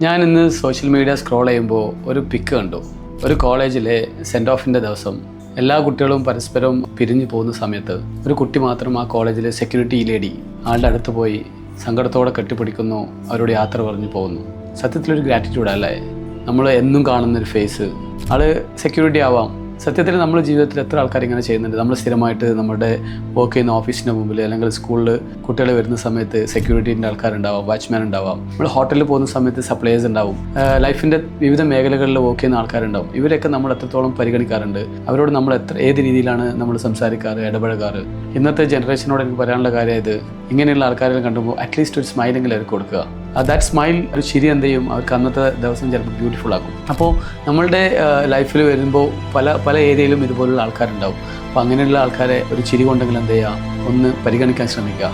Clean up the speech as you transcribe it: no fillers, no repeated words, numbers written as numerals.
ഞാൻ ഇന്ന് social media scroll ചെയ്യുമ്പോൾ ഒരു പിക്ക് കണ്ടു. ഒരു കോളേജിലെ സെൻഡ് ഓഫിൻ്റെ ദിവസം എല്ലാ കുട്ടികളും പരസ്പരം പിരിഞ്ഞു പോകുന്ന സമയത്ത് ഒരു കുട്ടി മാത്രം ആ കോളേജിലെ സെക്യൂരിറ്റി ലേഡി ആളുടെ അടുത്ത് പോയി സങ്കടത്തോടെ കെട്ടിപ്പിടിക്കുന്നു, അവരോട് യാത്ര പറഞ്ഞു പോകുന്നു. സത്യത്തിലൊരു ഗ്രാറ്റിറ്റ്യൂഡല്ലേ? നമ്മൾ എന്നും കാണുന്നൊരു ഫേസ്. ആള് സെക്യൂരിറ്റി ആവാം. സത്യത്തിൽ നമ്മുടെ ജീവിതത്തിൽ എത്ര ആൾക്കാർ ഇങ്ങനെ ചെയ്യുന്നുണ്ട്. നമ്മൾ സ്ഥിരമായിട്ട് നമ്മുടെ വർക്ക് ചെയ്യുന്ന ഓഫീസിൻ്റെ മുമ്പിൽ അല്ലെങ്കിൽ സ്കൂളിൽ കുട്ടികൾ വരുന്ന സമയത്ത് സെക്യൂരിറ്റീൻ്റെ ആൾക്കാരുണ്ടാവാം, വാച്ച്മാൻ ഉണ്ടാവാം. നമ്മൾ ഹോട്ടലിൽ പോകുന്ന സമയത്ത് സപ്ലയേഴ്സ് ഉണ്ടാവും, ലൈഫിൻ്റെ വിവിധ മേഖലകളിൽ വർക്ക് ചെയ്യുന്ന ആൾക്കാരുണ്ടാവും. ഇവരൊക്കെ നമ്മൾ എത്രത്തോളം പരിഗണിക്കാറുണ്ട്? അവരോട് നമ്മൾ ഏത് രീതിയിലാണ് നമ്മൾ സംസാരിക്കാറ്, ഇടപഴകാറ്? ഇന്നത്തെ ജനറേഷനോട് എനിക്ക് പറയാനുള്ള കാര്യം ഇത്, ഇങ്ങനെയുള്ള ആൾക്കാരെ കണ്ടുമ്പോൾ അറ്റ്ലീസ്റ്റ് ഒരു സ്മൈലെങ്കിലും അവർക്ക് കൊടുക്കുക. ദാറ്റ് സ്മൈൽ, ഒരു ചിരി എന്ത് ചെയ്യും, അവർക്ക് അന്നത്തെ ദിവസം ചിലപ്പോൾ ബ്യൂട്ടിഫുൾ ആക്കും. അപ്പോൾ നമ്മളുടെ ലൈഫിൽ വരുമ്പോൾ പല ഏരിയയിലും ഇതുപോലുള്ള ആൾക്കാരുണ്ടാവും. അപ്പോൾ അങ്ങനെയുള്ള ആൾക്കാരെ ഒരു ചിരി കൊണ്ടെങ്കിലും എന്ത് ചെയ്യുക, ഒന്ന് പരിഗണിക്കാൻ ശ്രമിക്കുക.